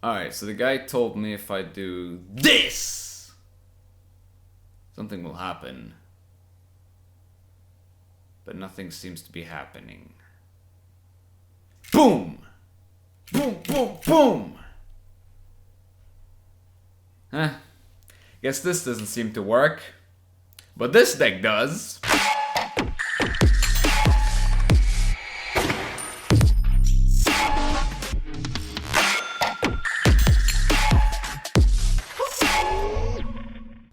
Alright, so the guy told me if I do this, something will happen. But nothing seems to be happening. Boom! Boom, boom, boom! Guess this doesn't seem to work. But this deck does.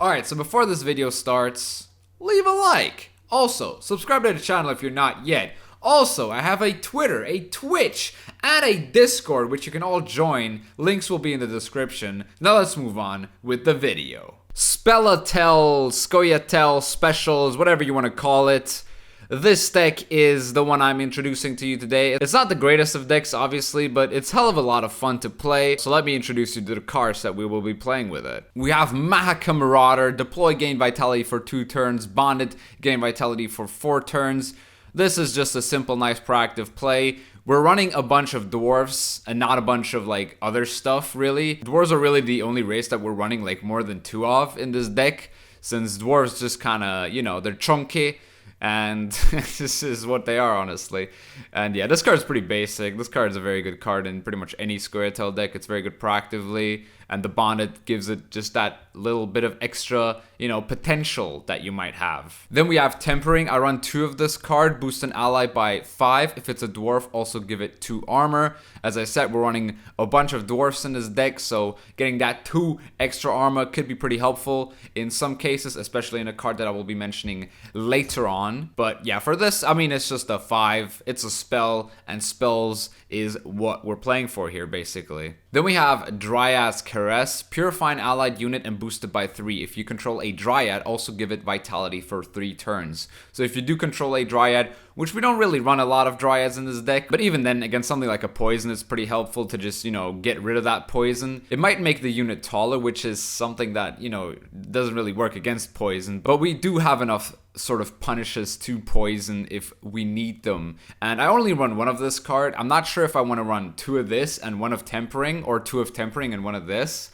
Alright, so before this video starts, leave a like. Also, subscribe to the channel if you're not yet. Also, I have a Twitter, a Twitch, and a Discord which you can all join. Links will be in the description. Now let's move on with the video. Spellatel, Skoyatel, Specials, whatever you want to call it. This deck is the one I'm introducing to you today. It's not the greatest of decks, obviously, but it's hell of a lot of fun to play. So let me introduce you to the cards that we will be playing with it. We have Mahaka Marauder, deploy gain vitality for 2 turns, bonded gain vitality for 4 turns. This is just a simple, nice, proactive play. We're running a bunch of dwarves and not a bunch of like other stuff, really. Dwarves are really the only race that we're running like more than 2 of in this deck, since dwarves just kind of, you know, they're chunky. And this is what they are, honestly. And yeah, this card is pretty basic. This card is a very good card in pretty much any Skoyatel deck. It's very good proactively. And the Bonded gives it just that little bit of extra, you know, potential that you might have. Then we have Tempering. I run 2 of this card. Boost an ally by 5. If it's a dwarf, also give it 2 armor. As I said, we're running a bunch of dwarfs in this deck, so getting that 2 extra armor could be pretty helpful in some cases, especially in a card that I will be mentioning later on. But yeah, for this, I mean, it's just a 5. It's a spell, and spells is what we're playing for here, basically. Then we have Dryad's Caress. Purify an allied unit and boost it by 3. If you control a Dryad, also give it vitality for 3 turns. So if you do control a Dryad, which we don't really run a lot of Dryads in this deck, but even then, against something like a Poison, it's pretty helpful to just, you know, get rid of that Poison. It might make the unit taller, which is something that, you know, doesn't really work against Poison, but we do have enough sort of punishes to Poison if we need them. And I only run 1 of this card. I'm not sure if I want to run 2 of this and 1 of Tempering, or 2 of Tempering and 1 of this.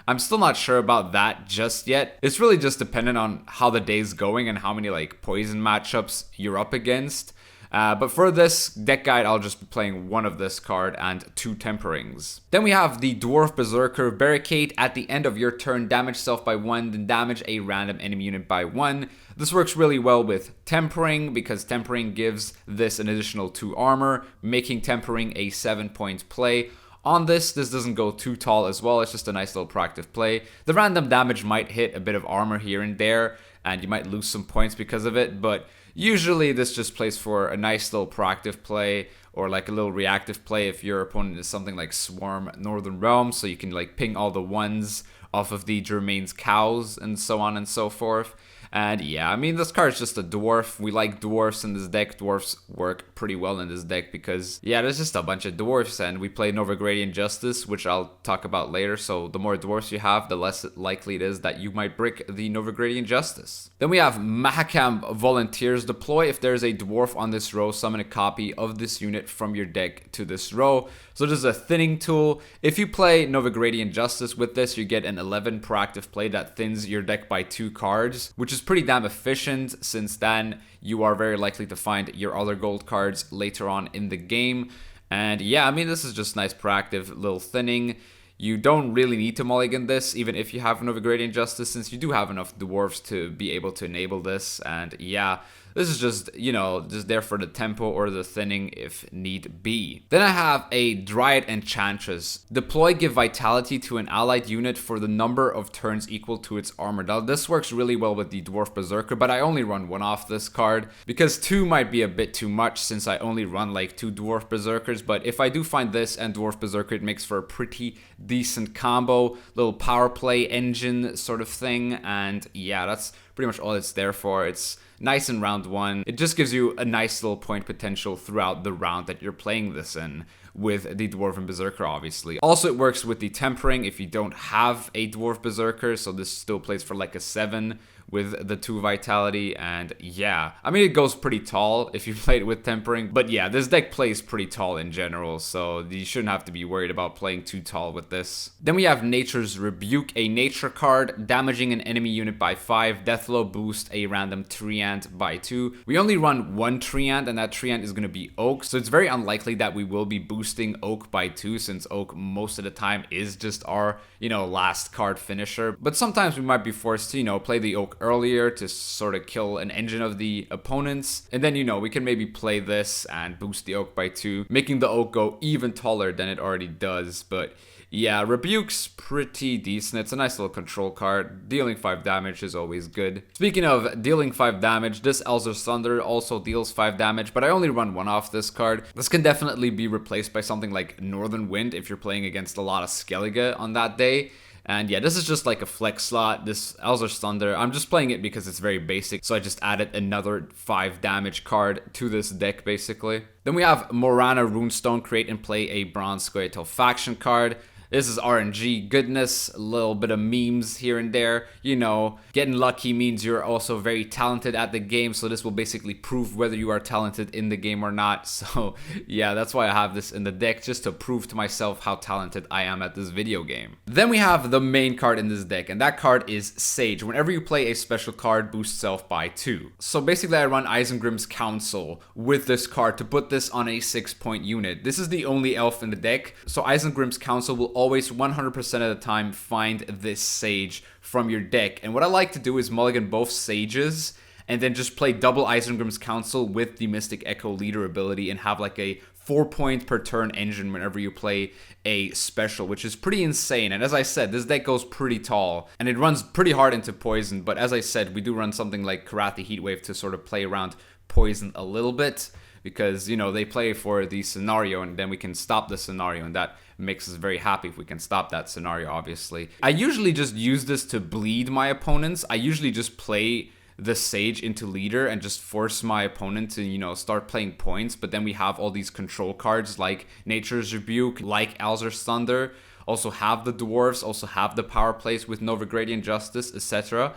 I'm still not sure about that just yet. It's really just dependent on how the day's going and how many like Poison matchups you're up against. But for this deck guide, I'll just be playing 1 of this card and 2 Temperings. Then we have the Dwarf Berserker. Barricade at the end of your turn, damage self by 1, then damage a random enemy unit by 1. This works really well with Tempering, because Tempering gives this an additional 2 armor, making Tempering a 7-point play. On this doesn't go too tall as well. It's just a nice little proactive play. The random damage might hit a bit of armor here and there, and you might lose some points because of it, but usually this just plays for a nice little proactive play, or like a little reactive play if your opponent is something like Swarm Northern Realm, so you can like ping all the 1s off of the Germain's cows and so on and so forth. And yeah, I mean, this card is just a dwarf. We like dwarfs in this deck. Dwarfs work pretty well in this deck because, yeah, there's just a bunch of dwarfs, and we play Novigradian Justice, which I'll talk about later. So the more dwarfs you have, the less likely it is that you might brick the Novigradian Justice. Then we have Mahakam Volunteers. Deploy if there's a dwarf on this row, summon a copy of this unit from your deck to this row. So this is a thinning tool. If you play Novigradian Justice with this, you get an 11 proactive play that thins your deck by 2 cards, which is pretty damn efficient, since then you are very likely to find your other gold cards later on in the game. And yeah, I mean, this is just nice proactive little thinning. You don't really need to mulligan this, even if you have Novigradian Justice, since you do have enough dwarves to be able to enable this. And yeah, this is just, you know, just there for the tempo or the thinning if need be. Then I have a Dryad Enchantress. Deploy, give vitality to an allied unit for the number of turns equal to its armor. Now this works really well with the Dwarf Berserker, but I only run 1 off this card because 2 might be a bit too much, since I only run like 2 Dwarf Berserkers. But if I do find this and Dwarf Berserker, it makes for a pretty decent combo, little power play engine sort of thing. And yeah, that's pretty much all it's there for. It's nice in round 1. It just gives you a nice little point potential throughout the round that you're playing this in, with the Dwarven Berserker, obviously. Also, it works with the Tempering if you don't have a Dwarf Berserker, so this still plays for like a 7 with the 2 vitality. And yeah, I mean, it goes pretty tall if you play it with Tempering, but yeah, this deck plays pretty tall in general, so you shouldn't have to be worried about playing too tall with this. Then we have Nature's Rebuke, a nature card, damaging an enemy unit by 5, Deathblow boost a random treant by 2. We only run one treant, and that treant is going to be Oak, so it's very unlikely that we will be boosting Oak by 2, since Oak most of the time is just our, last card finisher. But sometimes we might be forced to, play the Oak earlier to sort of kill an engine of the opponents, and then we can maybe play this and boost the Oak by 2, making the Oak go even taller than it already does. But yeah, Rebuke's pretty decent. It's a nice little control card. Dealing 5 damage is always good. Speaking of dealing 5 damage, this Elzer's Thunder also deals 5 damage, but I only run 1 off this card. This can definitely be replaced by something like Northern Wind if you're playing against a lot of Skellige on that day. And yeah, this is just like a flex slot. This Elzer's Thunder, I'm just playing it because it's very basic, so I just added another 5 damage card to this deck, basically. Then we have Morana Runestone, create and play a Bronze Squirtle faction card. This is RNG goodness, a little bit of memes here and there. Getting lucky means you're also very talented at the game, so this will basically prove whether you are talented in the game or not. So yeah, that's why I have this in the deck, just to prove to myself how talented I am at this video game. Then we have the main card in this deck, and that card is Sage. Whenever you play a special card, boost self by 2. So basically I run Isengrim's Council with this card to put this on a 6-point unit. This is the only elf in the deck, so Isengrim's Council will always 100% of the time find this Sage from your deck. And what I like to do is mulligan both Sages and then just play double Isengrim's Council with the Mystic Echo Leader ability and have like a 4-point per turn engine whenever you play a special, which is pretty insane. And as I said, this deck goes pretty tall and it runs pretty hard into poison, but as I said, we do run something like Karate Heatwave to sort of play around poison a little bit, because they play for the scenario and then we can stop the scenario, and that makes us very happy if we can stop that scenario, obviously. I usually just use this to bleed my opponents. I usually just play the Sage into leader and just force my opponent to, start playing points, but then we have all these control cards like Nature's Rebuke, like Elzer's Thunder, also have the Dwarves, also have the power plays with Novigradian Justice, etc.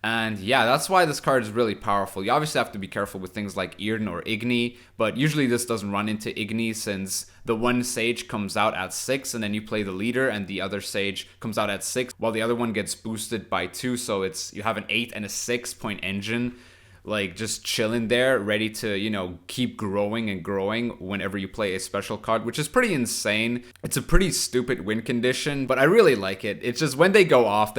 And yeah, that's why this card is really powerful. You obviously have to be careful with things like Earden or Igni, but usually this doesn't run into Igni, since the one Sage comes out at 6 and then you play the leader and the other Sage comes out at 6 while the other one gets boosted by 2, so you have an 8 and a 6-point engine, like just chilling there, ready to, keep growing and growing whenever you play a special card, which is pretty insane. It's a pretty stupid win condition, but I really like it. It's just when they go off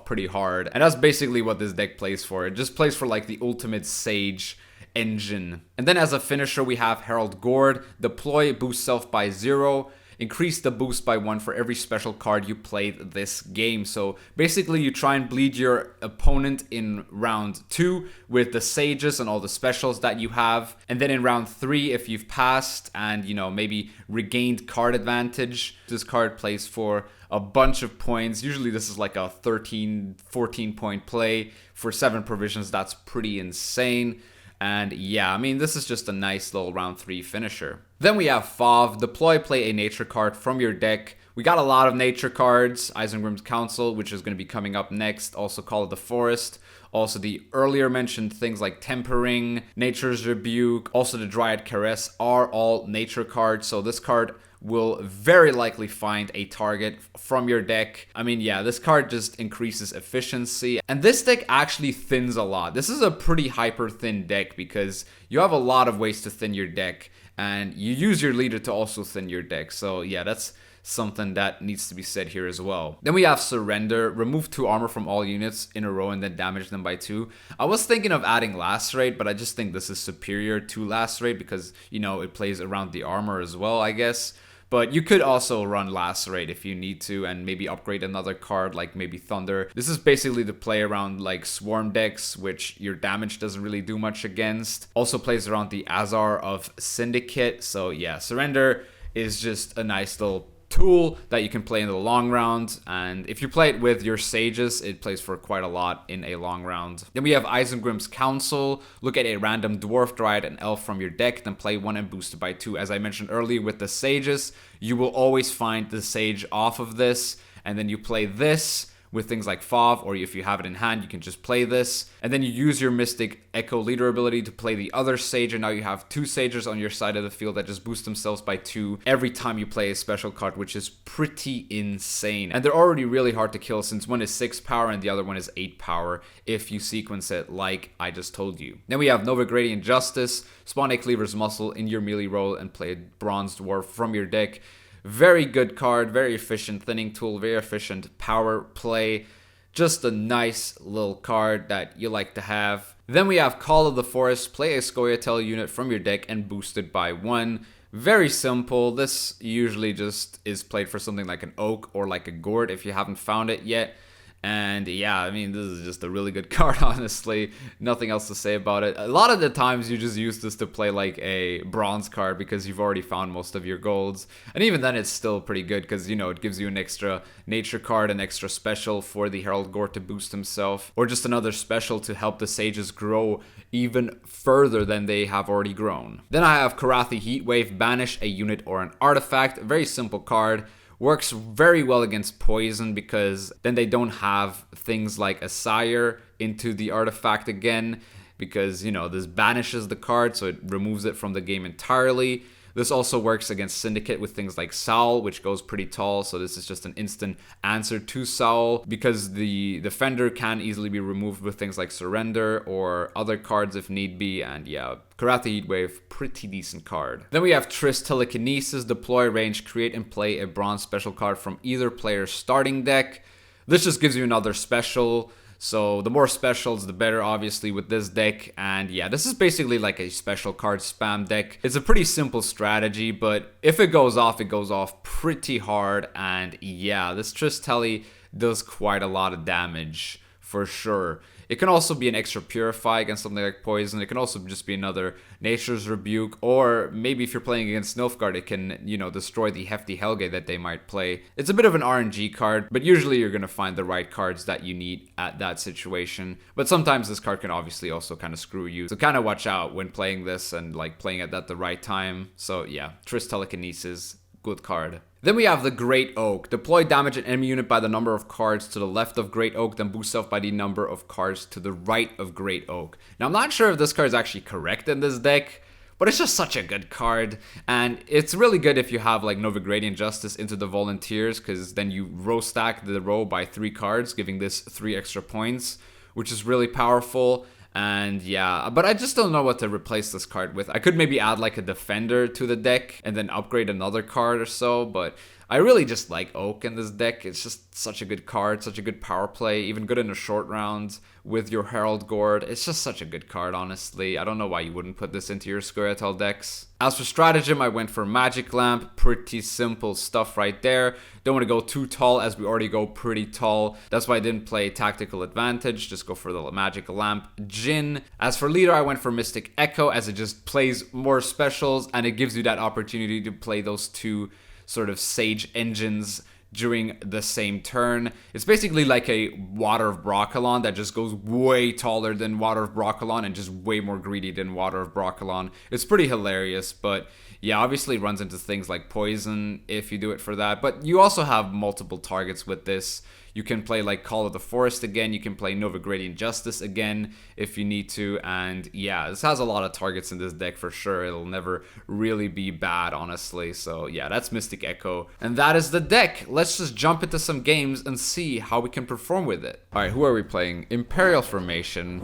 pretty hard. And that's basically what this deck plays for. It just plays for like the ultimate Sage engine. And then as a finisher, we have Herald Gord. Deploy, boost self by 0. Increase the boost by 1 for every special card you played this game. So basically you try and bleed your opponent in round 2 with the Sages and all the specials that you have. And then in round 3, if you've passed and, maybe regained card advantage, this card plays for a bunch of points. Usually this is like a 13, 14-point play for 7 provisions. That's pretty insane. And yeah, I mean, this is just a nice little round 3 finisher. Then we have Fav. Deploy, play a nature card from your deck. We got a lot of nature cards. Isengrim's Council, which is going to be coming up next. Also Call of the Forest. Also the earlier mentioned things like Tempering, Nature's Rebuke, also the Dryad Caress are all nature cards. So this card will very likely find a target from your deck. I mean, yeah, this card just increases efficiency. And this deck actually thins a lot. This is a pretty hyper thin deck because you have a lot of ways to thin your deck. And you use your leader to also thin your deck. So yeah, that's something that needs to be said here as well. Then we have Surrender. Remove 2 armor from all units in a row and then damage them by 2. I was thinking of adding Lacerate, but I just think this is superior to Lacerate because, it plays around the armor as well, I guess. But you could also run Lacerate if you need to and maybe upgrade another card like maybe Thunder. This is basically to play around like Swarm decks, which your damage doesn't really do much against. Also plays around the Azar of Syndicate. So yeah, Surrender is just a nice little tool that you can play in the long round, and if you play it with your sages, it plays for quite a lot in a long round. Then we have Isengrim's Council. Look at a random dwarf, dryad, and elf from your deck, then play 1 and boost it by 2. As I mentioned earlier with the sages, you will always find the sage off of this, and then you play this with things like Fov, or if you have it in hand, you can just play this. And then you use your Mystic Echo Leader ability to play the other Sage, and now you have 2 Sages on your side of the field that just boost themselves by 2 every time you play a special card, which is pretty insane. And they're already really hard to kill, since one is 6 power and the other one is 8 power if you sequence it like I just told you. Then we have Novigradian Justice. Spawn a Cleaver's Muscle in your melee role and play a Bronze Dwarf from your deck. Very good card, very efficient thinning tool, very efficient power play. Just a nice little card that you like to have. Then we have Call of the Forest. Play a Scoia'tael unit from your deck and boost it by 1. Very simple. This usually just is played for something like an Oak or like a Gourd if you haven't found it yet. And yeah, I mean, this is just a really good card, honestly. Nothing else to say about it. A lot of the times you just use this to play like a bronze card because you've already found most of your golds. And even then it's still pretty good because, you know, it gives you an extra nature card, an extra special for the Herald Gore to boost himself, or just another special to help the sages grow even further than they have already grown. Then I have Karathi Heatwave. Banish a unit or an artifact. Very simple card. Works very well against poison because then they don't have things like a Sire into the artifact again, because, you know, this banishes the card, so it removes it from the game entirely. This also works against Syndicate with things like Soul, which goes pretty tall, so this is just an instant answer to Soul, because the Defender can easily be removed with things like Surrender or other cards if need be, and yeah, Karathi Heatwave, pretty decent card. Then we have Triss Telekinesis. Deploy, range, create, and play a bronze special card from either player's starting deck. This just gives you another special. So the more specials, the better, obviously, with this deck. And yeah, this is basically like a special card spam deck. It's a pretty simple strategy, but if it goes off pretty hard. And yeah, this Triss Tele does quite a lot of damage for sure. It can also be an extra Purify against something like Poison. It can also just be another Nature's Rebuke, or maybe if you're playing against Nilfgaard, it can, you know, destroy the Hefty Helge that they might play. It's a bit of an RNG card, but usually you're going to find the right cards that you need at that situation. But sometimes this card can obviously also kind of screw you. So kind of watch out when playing this and like playing it at the right time. So yeah, Triss Telekinesis, good card. Then we have the Great Oak. Deploy, damage an enemy unit by the number of cards to the left of Great Oak, then boost self by the number of cards to the right of Great Oak. Now, I'm not sure if this card is actually correct in this deck, but it's just such a good card. And it's really good if you have like Novigradian Justice into the Volunteers, because then you row stack the row by 3 cards, giving this 3 extra points, which is really powerful. And yeah, but I just don't know what to replace this card with. I could maybe add like a Defender to the deck and then upgrade another card or so, but I really just like Oak in this deck. It's just such a good card, such a good power play, even good in a short round with your Herald Gourd. It's just such a good card, honestly. I don't know why you wouldn't put this into your Scoia'tael decks. As for stratagem, I went for Magic Lamp. Pretty simple stuff right there. Don't want to go too tall, as we already go pretty tall. That's why I didn't play Tactical Advantage. Just go for the Magic Lamp. Jhin. As for leader, I went for Mystic Echo, as it just plays more specials, and it gives you that opportunity to play those 2 sort of Sage engines during the same turn. It's basically like a Water of Broccolon that just goes way taller than Water of Broccolon and just way more greedy than Water of Broccolon. It's pretty hilarious, but yeah, obviously it runs into things like Poison if you do it for that. But you also have multiple targets with this. You can play like Call of the Forest again. You can play Novigradian Justice again if you need to. And yeah, this has a lot of targets in this deck for sure. It'll never really be bad, honestly. So yeah, that's Mystic Echo. And that is the deck. Let's just jump into some games and see how we can perform with it. All right, who are we playing? Imperial Formation.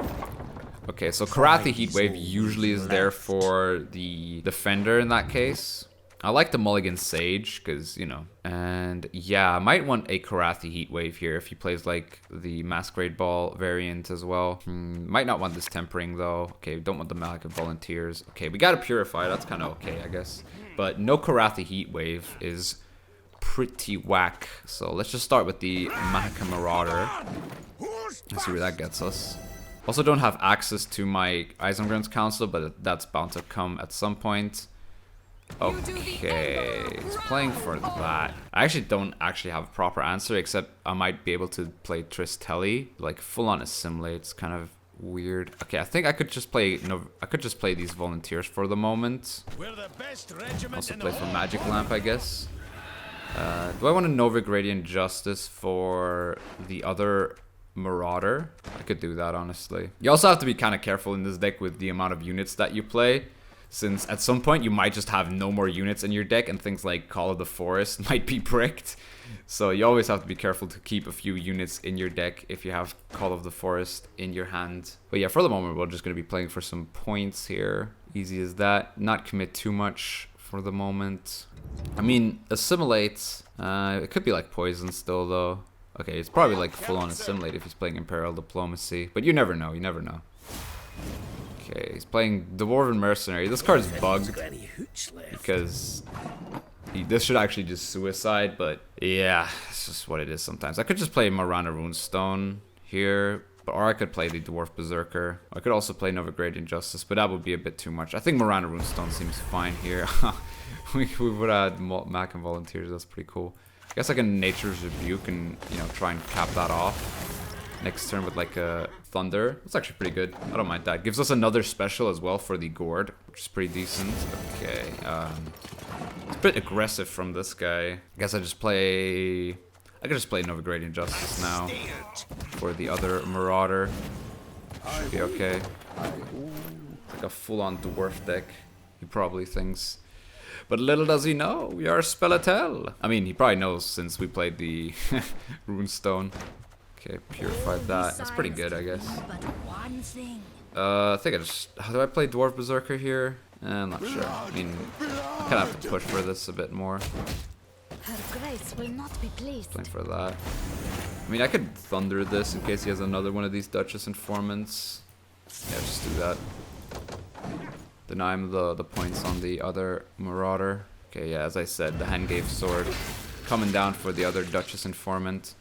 Okay, so Karathi Heatwave usually is there for the Defender in that case. I like the Mulligan Sage, because, you know. And yeah, I might want a Karathi Heatwave here if he plays like the Masquerade Ball variant as well. Might not want this Tempering though. Okay, don't want the Malak of Volunteers. Okay, we got a Purify, that's kind of okay, I guess. But no Karathi Heatwave is pretty whack. So let's just start with the Mahaka Marauder. Let's see where that gets us. Also don't have access to my Isengrim's Council, but that's bound to come at some point. Okay, he's playing for that. I actually don't actually have a proper answer, except I might be able to play Tristelli, like full on assimilate. It's kind of weird. Okay, I think I could just play. No, I could just play these volunteers for the moment. Also play for Magic Lamp, I guess. Do I want a Novigradian Justice for the other Marauder? I could do that, honestly. You also have to be kind of careful in this deck with the amount of units that you play, since at some point you might just have no more units in your deck and things like Call of the Forest might be bricked. So you always have to be careful to keep a few units in your deck if you have Call of the Forest in your hand. But yeah, for the moment we're just going to be playing for some points here. Easy as that. Not commit too much for the moment. I mean, assimilate, it could be like poison still though. Okay, it's probably like full on assimilate if he's playing Imperial Diplomacy, but you never know, you never know. Okay, he's playing Dwarven Mercenary. This card's bugged because this should actually just suicide, but yeah, it's just what it is sometimes. I could just play Marana Runestone here, or I could play the Dwarf Berserker. I could also play Novigradian Justice, but that would be a bit too much. I think Marana Runestone seems fine here. we would add Mac and Volunteers, that's pretty cool. I guess I can Nature's Rebuke and, you know, try and cap that off next turn with like a Thunder. That's actually pretty good. I don't mind that. Gives us another special as well for the Gourd, which is pretty decent. Okay, it's a bit aggressive from this guy. I guess I could just play Novigradian Justice now for the other Marauder. Should be okay. Like a full-on dwarf deck, he probably thinks. But little does he know, we are Spelletel. I mean, he probably knows since we played the Runestone. Okay, purified that. That's pretty good, I guess. I think I just... How do I play Dwarf Berserker here? I'm not sure. I mean, I kind of have to push for this a bit more. Her Grace will not be pleased. Playing for that. I mean, I could Thunder this in case he has another one of these Duchess Informants. Yeah, just do that. Deny him the points on the other Marauder. Okay, yeah, as I said, the Hangave Sword coming down for the other Duchess Informant.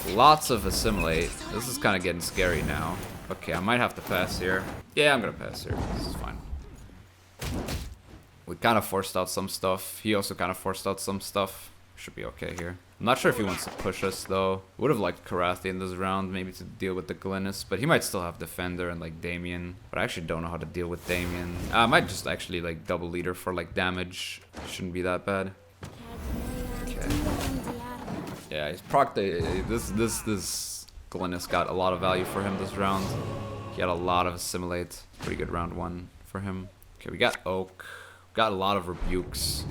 Lots of Assimilate. This is kind of getting scary now. Okay, I might have to pass here. Yeah, I'm gonna pass here. This is fine. We kind of forced out some stuff. He also kind of forced out some stuff. Should be okay here. I'm not sure if he wants to push us though. Would have liked Karathi in this round, maybe to deal with the Glynis, but he might still have Defender and like Damien. But I actually don't know how to deal with Damien. I might just actually like double leader for like damage. Shouldn't be that bad. Okay. Yeah, he's proc this Glynis got a lot of value for him this round. He had a lot of Assimilate. Pretty good round one for him. Okay, we got Oak. Got a lot of Rebukes.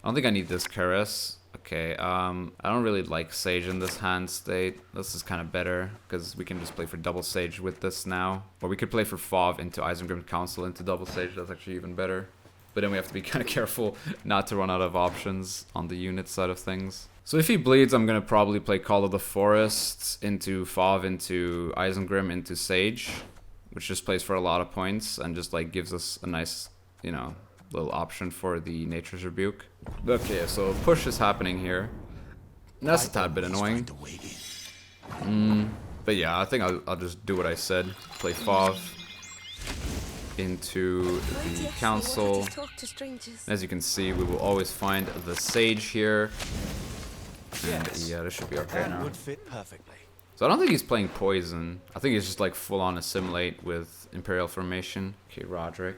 I don't think I need this Caress. Okay, I don't really like Sage in this hand state. This is kind of better, because we can just play for double Sage with this now. Or we could play for Fauve into Isengrim Council into double Sage. That's actually even better. But then we have to be kind of careful not to run out of options on the unit side of things. So if he bleeds, I'm going to probably play Call of the Forests into Fauve, into Isengrim, into Sage. Which just plays for a lot of points and just like gives us a nice, you know, little option for the Nature's Rebuke. Okay, so push is happening here. That's a tad bit annoying. But yeah, I think I'll just do what I said. Play Fauve into the Council. As you can see, we will always find the Sage here. And yeah, this should be okay now. So I don't think he's playing Poison. I think he's just like full on Assimilate with Imperial Formation. Okay, Roderick.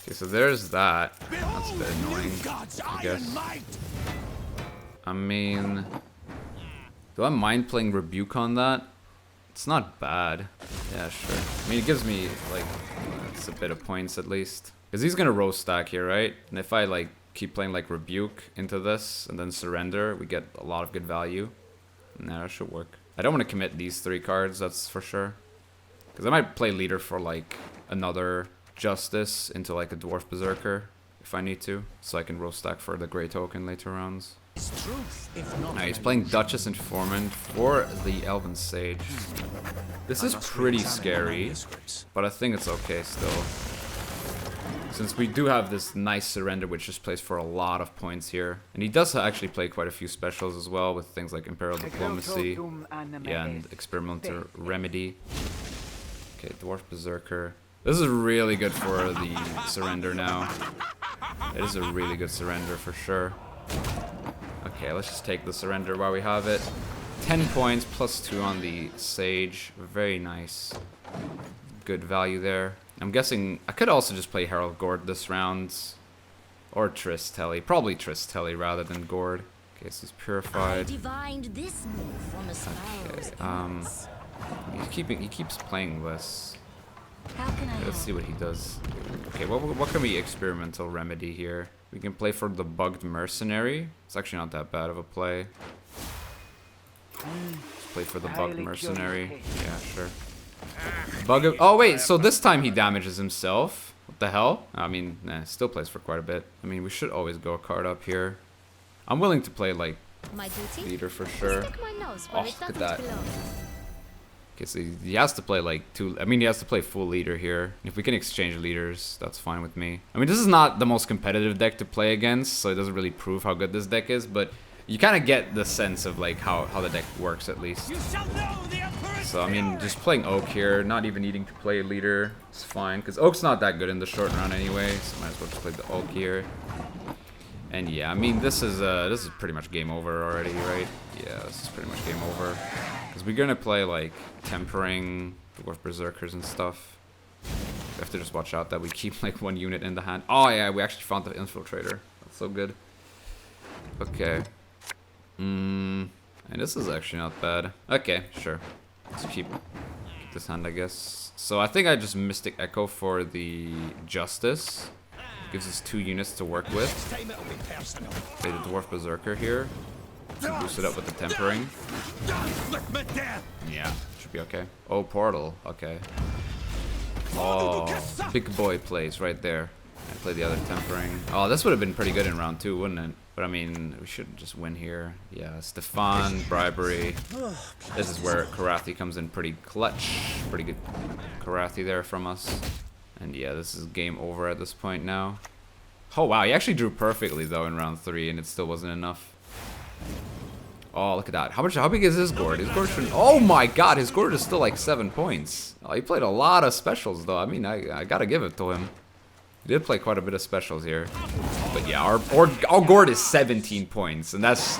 Okay, so there's that. That's a bit annoying, I guess. I mean, do I mind playing Rebuke on that? It's not bad. Yeah, sure. I mean, it gives me, like, it's a bit of points at least. Because he's gonna row stack here, right? And if I, like, keep playing, like, Rebuke into this and then Surrender, we get a lot of good value. Nah, that should work. I don't want to commit these 3 cards, that's for sure. Because I might play Leader for, like, another Justice into, like, a Dwarf Berserker if I need to. So I can row stack for the Grey Token later rounds. Alright, he's playing Duchess Informant for the Elven Sage. This is pretty scary, but I think it's okay still. Since we do have this nice Surrender, which just plays for a lot of points here. And he does actually play quite a few specials as well, with things like Imperial Diplomacy, yeah, and Experimental Remedy. Okay, Dwarf Berserker. This is really good for the surrender now. It is a really good surrender for sure. Okay, let's just take the surrender while we have it. 10 points, +2 on the Sage. Very nice. Good value there. I'm guessing I could also just play Herald Gord this round. Or Tristelli. Probably Tristelli rather than Gord. Okay, so he's purified. I divined this move from a sparrow's He keeps playing this. How can I Let's see what he does. Okay, what can we experimental remedy here? We can play for the Bugged Mercenary. It's actually not that bad of a play. Let's play for the Bugged Mercenary. Yeah, sure. Oh wait, so this time he damages himself. What the hell? I mean, nah, still plays for quite a bit. I mean, we should always go a card up here. I'm willing to play like My duty? leader for sure. Stick my nose where it Look at doesn't that. belong. Okay, so he has to play like he has to play full leader here. If we can exchange leaders, that's fine with me. I mean, this is not the most competitive deck to play against, so it doesn't really prove how good this deck is, but you kind of get the sense of like how the deck works at least. So I mean, just playing Oak here, not even needing to play leader, is fine, because Oak's not that good in the short run anyway, so might as well just play the Oak here. And yeah, I mean, this is pretty much game over already, right? Yeah, this is pretty much game over. Because we're gonna play like Tempering, Dwarf Berserkers and stuff. We have to just watch out that we keep like one unit in the hand. Oh yeah, we actually found the Infiltrator. That's so good. Okay. And this is actually not bad. Okay, sure. Let's keep this hand, I guess. So I think I just Mystic Echo for the Justice. Gives us 2 units to work with. Play the Dwarf Berserker here. To boost it up with the Tempering. Yeah, should be okay. Oh, Portal. Okay. Oh, big boy plays right there. I play the other Tempering. Oh, this would have been pretty good in round 2, wouldn't it? But I mean, we should just win here. Yeah, Stefan, Bribery. This is where Karathi comes in pretty clutch. Pretty good Karathi there from us. And yeah, this is game over at this point now. Oh wow, he actually drew perfectly though in round 3, and it still wasn't enough. Oh, look at that. How big is his Gord? His Gord should... Oh my god, his Gord is still like 7 points. Oh, he played a lot of specials though. I mean, I gotta give it to him. He did play quite a bit of specials here. But yeah, our Gord is 17 points, and that's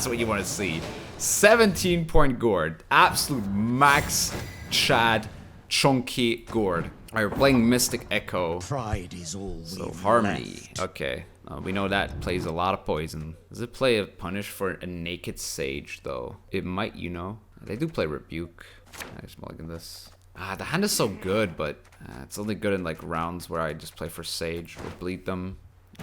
what you want to see. 17-point Gord. Absolute max Chad chunky Gord. Alright, we're playing Mystic Echo. Pride is all So Harmony. Okay. We know that plays a lot of poison. Does it play a punish for a naked Sage though? It might, you know. They do play Rebuke. I just mulligan this. The hand is so good, but it's only good in like rounds where I just play for Sage or bleed them.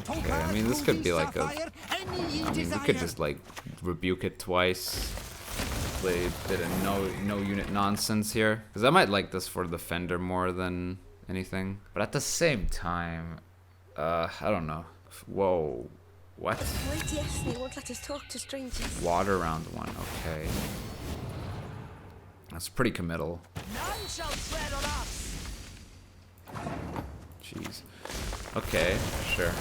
Okay, I mean this could be like a... I mean we could just like Rebuke it twice. Play a bit of no unit nonsense here. Because I might like this for Defender more than anything. But at the same time, I don't know. Whoa. What? Wait, yes, they won't let us talk to strangers. Water round 1, okay. That's pretty committal. None shall tread on us. Jeez. Okay, sure.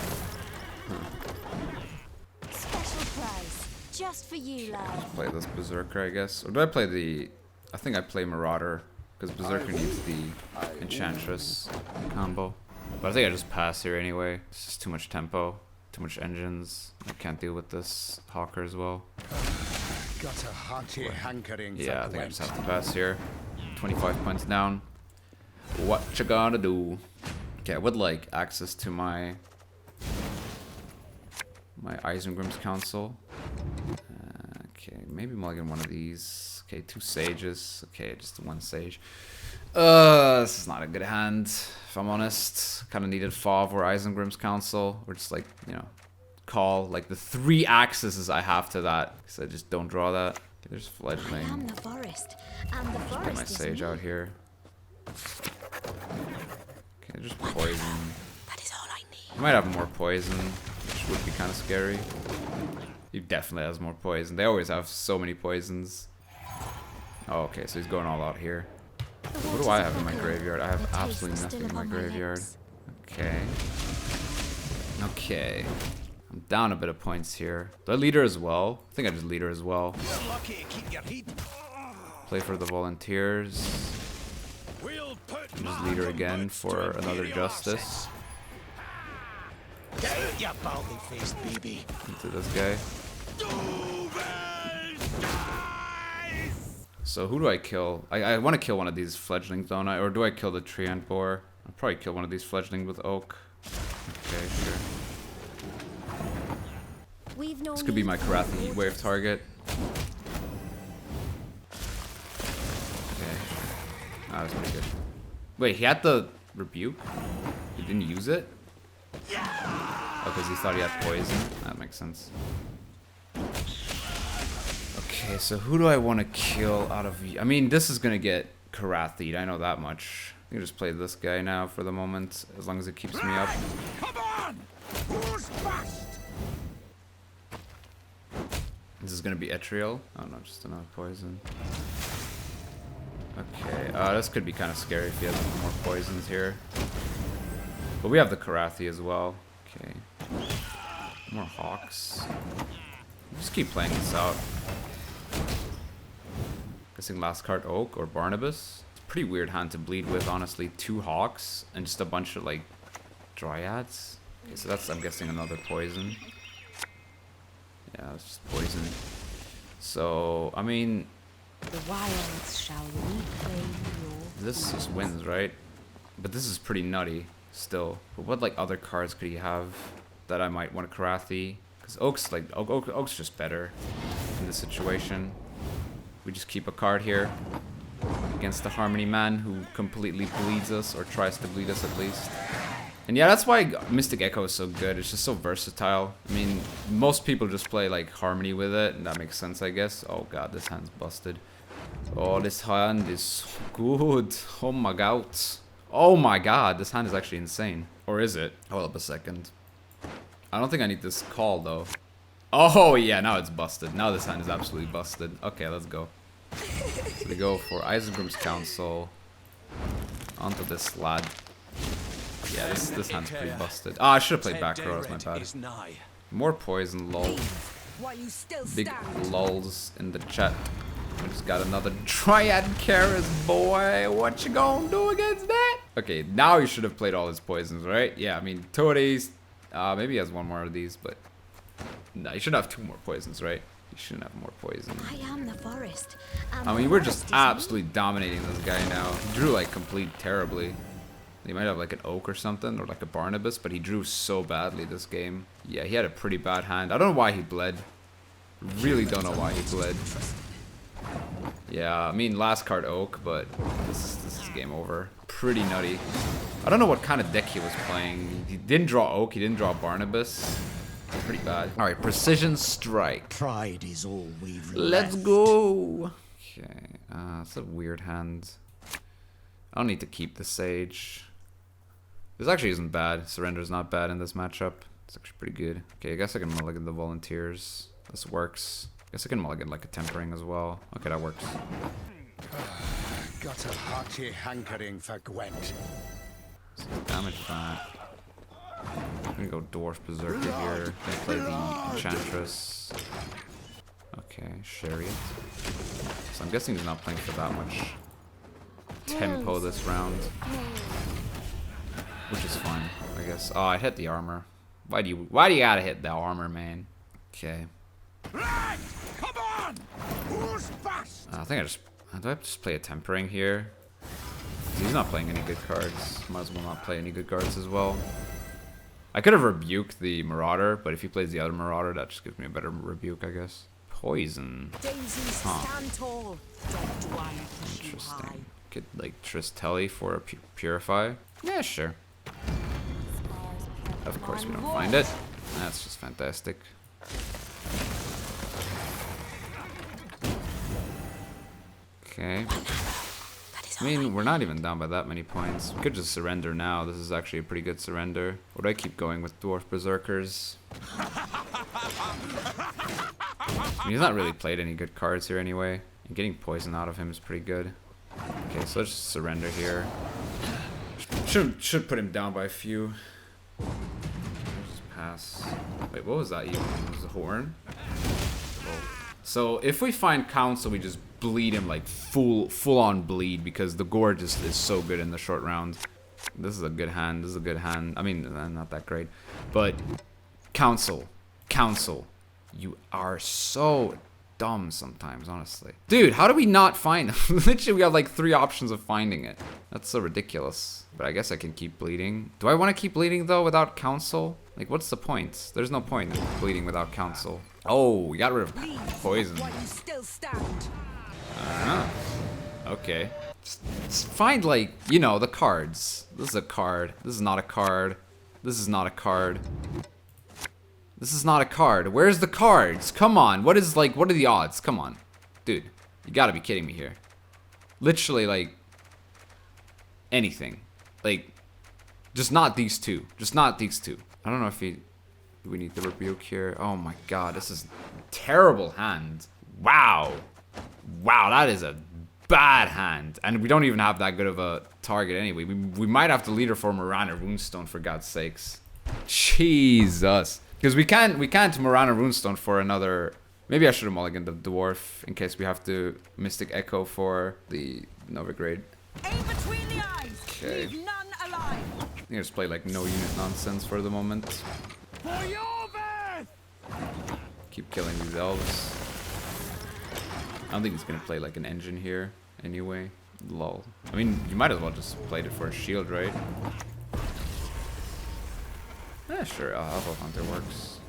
Special prize. Just for you, love. Play this Berserker, I guess. Or do I play the... I think I play Marauder. Because Berserker needs the Enchantress combo. But I think I just pass here anyway. It's just too much tempo. Too much engines. I can't deal with this Hawker as well. Got a hearty hankering for Yeah, I think I just Gwent. have to pass here. 25 points down. What you gonna do? Okay, I would like access to my Isengrim's Council. Okay, maybe mulligan one of these. Okay, 2 sages. Okay, just 1 sage. This is not a good hand, if I'm honest. Kind of needed Fauve or Isengrim's Council, or just like, you know, call like the 3 accesses I have to that, because I just don't draw that. Okay, there's I am Fledgling. the forest, and the Get my forest is sage me. out here. Okay, just poison. That is all I need. He might have more poison, which would be kind of scary. He definitely has more poison. They always have so many poisons. Oh, okay, so he's going all out here. What do I have in my graveyard? I have absolutely nothing in my graveyard. Okay. Okay. I'm down a bit of points here. Do I leader as well? I think I just leader as well. You're lucky, keep your heat. Play for the volunteers. We'll put And just lead her again for another justice. You baldy-faced baby. Into this guy. So who do I kill? I want to kill one of these fledglings, don't I? Or do I kill the treant boar? I'll probably kill one of these fledglings with oak. Okay, sure. This could be my Karathi wave target. Okay. Ah, that's pretty good. Wait, he had the rebuke? He didn't use it? Oh, because he thought he had poison? That makes sense. Okay, so who do I want to kill out of... I mean, this is going to get Karathi'd, I know that much. I can just play this guy now for the moment, as long as it keeps me up. Come on! Who's fast? This is going to be Etriel. Oh no, just another poison. Okay, this could be kind of scary if he has more poisons here. But we have the Karathi as well. Okay. More hawks. Just keep playing this out. Guessing last card Oak or Barnabas. It's a pretty weird hand to bleed with, honestly. 2 hawks and just a bunch of like dryads. Okay, so that's, I'm guessing, another poison. Yeah, it's just poison. So, I mean, The wilds shall reclaim your this just wins, right? But this is pretty nutty still. But what like other cards could he have that I might want to Karathi? Because Oak's like Oak's just better in this situation. We just keep a card here against the Harmony man who completely bleeds us, or tries to bleed us at least. And yeah, that's why Mystic Echo is so good. It's just so versatile. I mean, most people just play like Harmony with it, and that makes sense, I guess. Oh god, this hand's busted. Oh, this hand is so good. Oh my god. Oh my god, this hand is actually insane. Or is it? Hold up a second. I don't think I need this call though. Oh yeah, now it's busted. Now this hand is absolutely busted. Okay, let's go. So we go for Isengrim's Council. Onto this lad. Yeah, this hand's pretty busted. Oh, I should have played back row, that's my bad. More poison, lol. Big lulls in the chat. We just got another Dryad Karis, boy. What you gonna do against that? Okay, now he should have played all his poisons, right? Yeah, I mean, Toadies. Maybe he has one more of these, but... No, he should have 2 more poisons, right? He shouldn't have more poison. I am the forest. I mean, we're just absolutely dominating this guy now. He drew, like, complete terribly. He might have, like, an Oak or something, or, like, a Barnabas, but he drew so badly this game. Yeah, he had a pretty bad hand. I don't know why he bled. Really don't know why he bled. Yeah, I mean, last card Oak, but this is game over. Pretty nutty. I don't know what kind of deck he was playing. He didn't draw Oak, he didn't draw Barnabas. Pretty bad. Alright, Precision Strike. Pride is all we've Let's go! Okay, it's a weird hand. I don't need to keep the Sage. This actually isn't bad. Surrender's not bad in this matchup. It's actually pretty good. Okay, I guess I can mulligan the Volunteers. This works. I guess I can mulligan like a Tempering as well. Okay, that works. Got a hearty hankering for Gwent. So damage that. I'm gonna go Dwarf Berserker here. Gonna play the Enchantress. Okay, Chariot. So I'm guessing he's not playing for that much tempo this round. Which is fine, I guess. Oh, I hit the armor. Why do you gotta hit the armor, man? Okay. Right, come on! Who's fast? I think do I have to just play a Tempering here? He's not playing any good cards. Might as well not play any good cards as well. I could have rebuked the Marauder, but if he plays the other Marauder, that just gives me a better rebuke, I guess. Poison. Huh. Interesting. Could like Tristelli for a Purify. Yeah, sure. Of course we don't find it. That's just fantastic. Okay. I mean, we're not even down by that many points. We could just surrender now. This is actually a pretty good surrender. Or do I keep going with Dwarf Berserkers? I mean, he's not really played any good cards here anyway. And getting poison out of him is pretty good. Okay, so let's just surrender here. Should put him down by a few. Just pass. Wait, what was that even? It was a horn? Oh. So if we find council, we just bleed him like full on bleed because the gore just is so good in the short round. This is a good hand. This is a good hand. I mean, not that great, but council, you are so dumb sometimes, honestly. Dude, how do we not find them? Literally, we have like 3 options of finding it. That's so ridiculous. But I guess I can keep bleeding. Do I want to keep bleeding though without council? Like, what's the point? There's no point in bleeding without council. Oh, we got rid of poison. Okay. Just find, like, you know, the cards. This is a card. This is not a card. This is not a card. This is not a card. Where's the cards? Come on. What is, like, what are the odds? Come on. Dude, you gotta be kidding me here. Literally, like, anything. Like, just not these two. Just not these two. I don't know if we need the rebuke here. Oh my god, this is terrible hand. Wow. Wow, that is a bad hand. And we don't even have that good of a target anyway. We might have to leader for Marana Runestone, for God's sakes. Jesus. Because we can't Marana Runestone for another... Maybe I should have mulliganed the dwarf in case we have to Mystic Echo for the Novigrade. Aim between the eyes. Okay. Leave none alive. I think I just play like no unit nonsense for the moment. For your birth! Keep killing these elves. I don't think he's gonna play like an engine here anyway. Lol. I mean, you might as well just played it for a shield, right? Yeah, sure. Alpha Hunter works.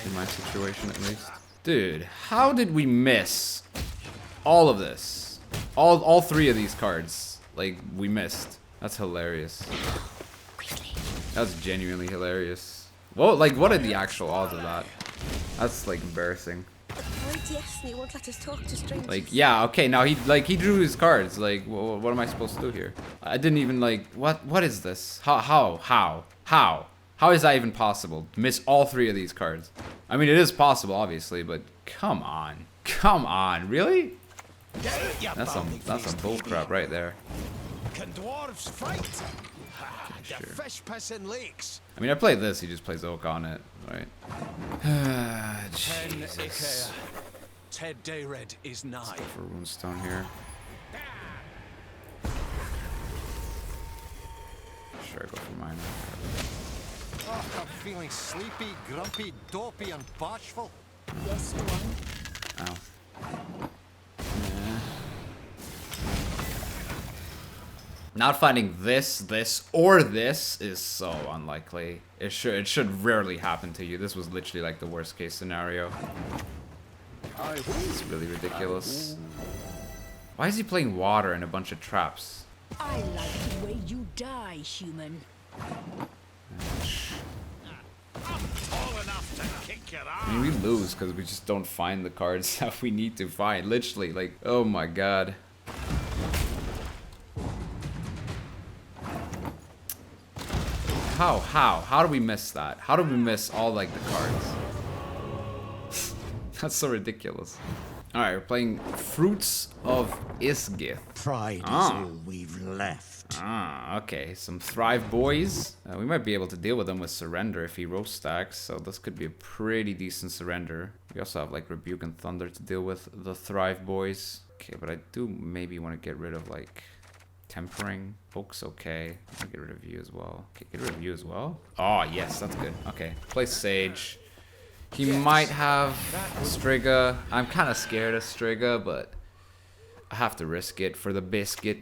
In my situation, at least. Dude, how did we miss all of this? All 3 of these cards. Like, we missed. That's hilarious. That's genuinely hilarious. Well, like, what are the actual odds of that? That's, like, embarrassing. Right, yes, and he won't let us talk to strangers. Like, yeah, okay, now he drew his cards. Like, what am I supposed to do here? I didn't even, like, what is this? How is that even possible? To miss all 3 of these cards. I mean, it is possible, obviously, but come on. Come on, really? That's some bullcrap right there. Can dwarves fight? Sure. The fish piss in lakes. I mean, I played this, he just plays Oak on it, right? Jesus. Ted Dayred is nigh. Let's go for Runestone here. Sure, go for mine. Oh, I'm feeling sleepy, grumpy, dopey, and bashful. Yes, one. Ow. Not finding this, or this is so unlikely. It should rarely happen to you. This was literally like the worst case scenario. It's really ridiculous. Why is he playing water and a bunch of traps? I like the way you die, human. Tall enough to kick your ass. I mean, we lose because we just don't find the cards that we need to find. Literally, like, oh my god. How do we miss that? How do we miss all, like, the cards? That's so ridiculous. Alright, we're playing Fruits of Isgith. Pride is all we've left. Okay. Some Thrive boys. We might be able to deal with them with Surrender if he roast stacks, so this could be a pretty decent Surrender. We also have, like, Rebuke and Thunder to deal with the Thrive boys. Okay, but I do maybe want to get rid of, like... Tempering. Oak's okay. I'll get rid of you as well. Okay, get rid of you as well. Oh, yes, that's good. Okay, play Sage. He might have Striga. I'm kind of scared of Striga, but I have to risk it for the biscuit.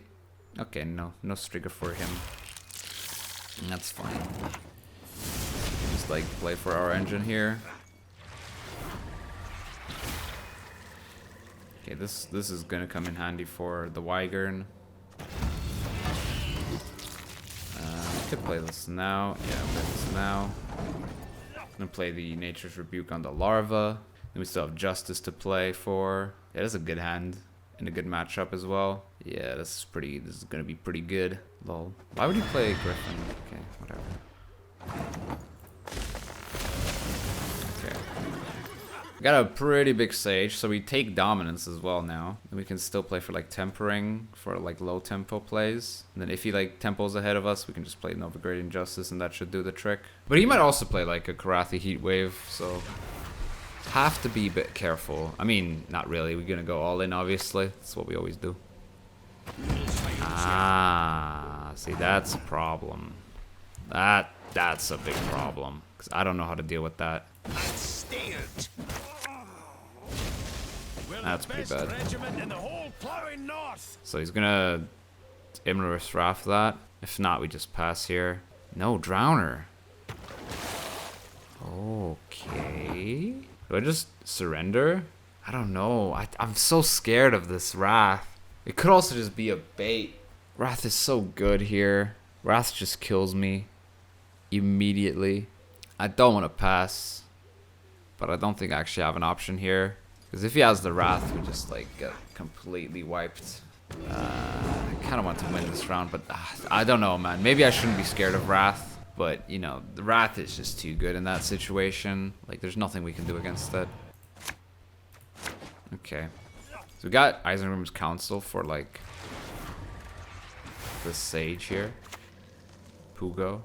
Okay, no Striga for him. That's fine. Just like play for our engine here. Okay, this is gonna come in handy for the Wyvern. Could play this now. Yeah, play this now. I'm gonna play the Nature's Rebuke on the Larva. Then we still have Justice to play for. Yeah, that's a good hand and a good matchup as well. Yeah, this is gonna be pretty good. Lol. Why would you play Griffin? Okay, whatever. Okay. We got a pretty big Sage, so we take Dominance as well now. And we can still play for like Tempering, for like low tempo plays. And then if he like tempos ahead of us, we can just play Novigrade Injustice and that should do the trick. But he might also play like a Karathi Heatwave, so Have to be a bit careful. I mean, not really. We're gonna go all in, obviously. That's what we always do. Ah, see, that's a problem. That's a big problem. Because I don't know how to deal with that. That's pretty bad. So he's gonna Imler's Wrath that. If not, we just pass here. No, Drowner. Okay. Do I just surrender? I don't know. I'm so scared of this Wrath. It could also just be a bait. Wrath is so good here. Wrath just kills me immediately. I don't want to pass, but I don't think I actually have an option here. Because if he has the Wrath, we just like get completely wiped. I kind of want to win this round, but I don't know, man. Maybe I shouldn't be scared of Wrath, but you know, the Wrath is just too good in that situation. Like, there's nothing we can do against it. Okay. So we got Eisenroom's Council for like the Sage here. Pugo.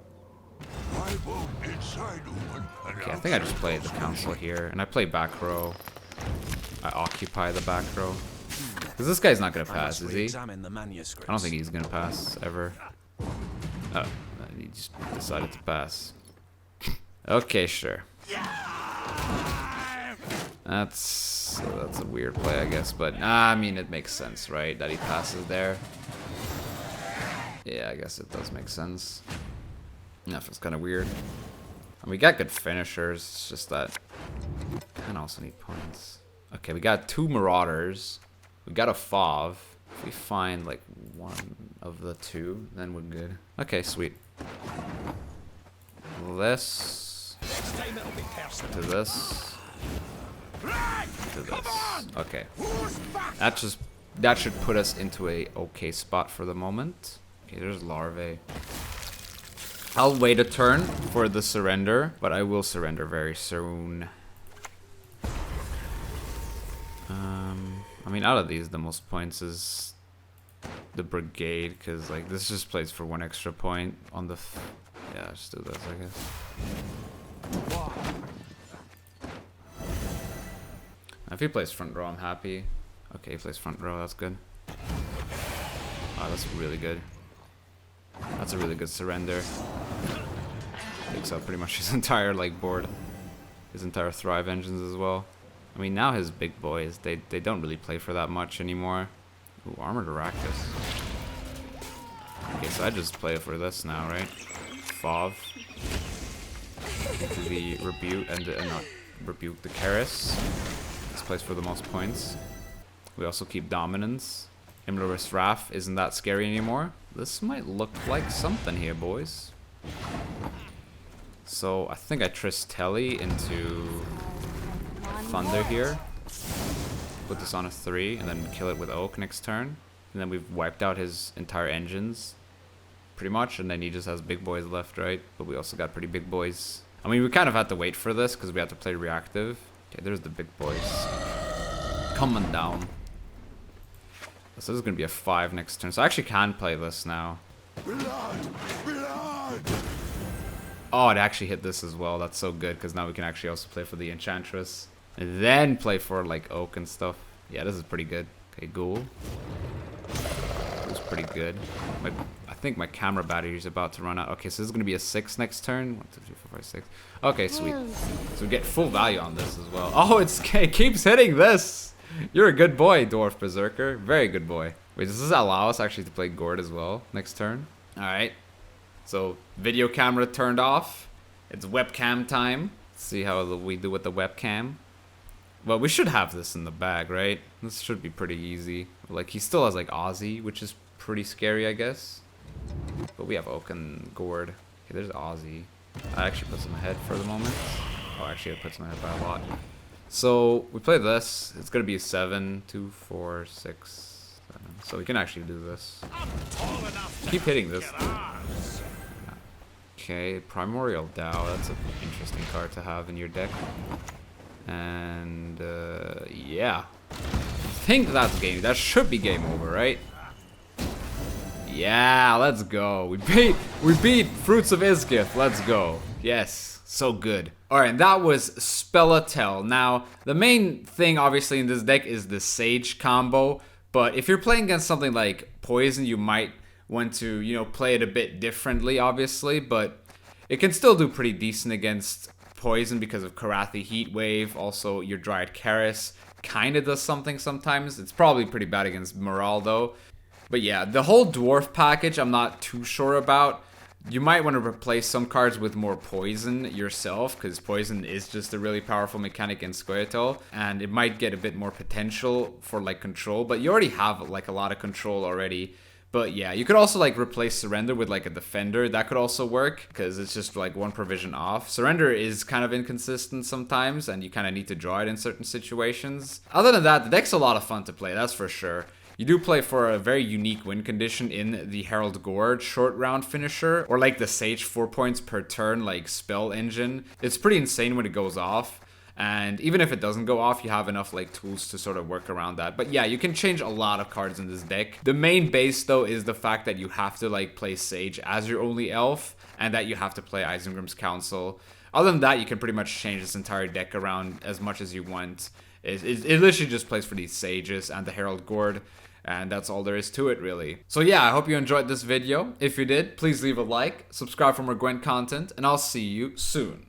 Okay, I think I just played the Council here, and I play back row. I occupy the back row. Because this guy's not gonna pass, is he? I don't think he's gonna pass ever. Oh, he just decided to pass. Okay, sure. That's a weird play, I guess, but I mean, it makes sense, right? That he passes there. Yeah, I guess it does make sense. Yeah, it's kind of weird. And we got good finishers. It's just that kind of also need points. Okay, we got 2 Marauders. We got a Fav. If we find like one of the 2, then we're good. Okay, sweet. This to this to this. Okay, that should put us into a okay spot for the moment. Okay, there's Larvae. I'll wait a turn for the surrender, but I will surrender very soon. I mean, out of these, the most points is the Brigade, because like this just plays for 1 extra point on the. Yeah, let's do this, I guess. If he plays front row, I'm happy. Okay, he plays front row. That's good. Oh, that's really good. That's a really good surrender. Takes out pretty much his entire like board, his entire Thrive engines as well. I mean, now his big boys, they don't really play for that much anymore. Ooh, Armored Arachnus. Okay, so I just play for this now, right? Fav. Into the Rebuke and not Rebuke the Karis. This plays for the most points. We also keep Dominance. Imler's Wrath isn't that scary anymore. This might look like something here, boys. So I think I Tristelli into Thunder here. Put this on a 3 and then kill it with Oak next turn. And then we've wiped out his entire engines. Pretty much, and then he just has big boys left, right? But we also got pretty big boys. I mean, we kind of had to wait for this because we had to play reactive. Okay, there's the big boys. Coming down. So this is going to be a 5 next turn. So I actually can play this now. Oh, it actually hit this as well. That's so good because now we can actually also play for the Enchantress. And then play for like Oak and stuff. Yeah, this is pretty good. Okay, Ghoul. It's pretty good. I think my camera battery is about to run out. Okay, so this is going to be a 6 next turn. 1, 2, 3, 4, 5, 6. Okay, sweet. So we get full value on this as well. Oh, it keeps hitting this. You're a good boy, Dwarf Berserker. Very good boy. Wait, does this allow us actually to play Gord as well next turn? Alright. So, video camera turned off. It's webcam time. Let's see how we do with the webcam. Well, we should have this in the bag, right? This should be pretty easy. Like, he still has, like, Ozzy, which is pretty scary, I guess. But we have Oak and Gord. Okay, there's Ozzy. I actually puts him ahead for the moment. Oh, actually, it puts him ahead by a lot. So, we play this. It's going to be a 7, 2, 4, 6, 7. So we can actually do this. Keep hitting this. Okay, Primordial Dow. That's an interesting card to have in your deck. And, yeah. I think that's game. That should be game over, right? Yeah, let's go. We beat Fruits of Iskith. Let's go. Yes, so good. Alright, and that was Spell-a-Tell. Now, the main thing obviously in this deck is the Sage combo, but if you're playing against something like Poison, you might want to, you know, play it a bit differently, obviously, but it can still do pretty decent against Poison because of Karathi Heatwave. Also, your Dryad Karis kind of does something sometimes. It's probably pretty bad against Morale, though. But yeah, the whole Dwarf package, I'm not too sure about. You might want to replace some cards with more Poison yourself, because Poison is just a really powerful mechanic in Squirtle, and it might get a bit more potential for like control, but you already have like a lot of control already. But yeah, you could also like replace Surrender with like a Defender. That could also work, because it's just like one provision off. Surrender is kind of inconsistent sometimes, and you kind of need to draw it in certain situations. Other than that, the deck's a lot of fun to play, that's for sure. You do play for a very unique win condition in the Herald Gorge short round finisher, or like the Sage 4 points per turn like spell engine. It's pretty insane when it goes off, and even if it doesn't go off, you have enough like tools to sort of work around that. But yeah, you can change a lot of cards in this deck. The main base though is the fact that you have to like play Sage as your only elf, and that you have to play Isengrim's Council. Other than that, you can pretty much change this entire deck around as much as you want. It literally just plays for these Sages and the Herald Gorge, and that's all there is to it, really. So yeah, I hope you enjoyed this video. If you did, please leave a like, subscribe for more Gwent content, and I'll see you soon.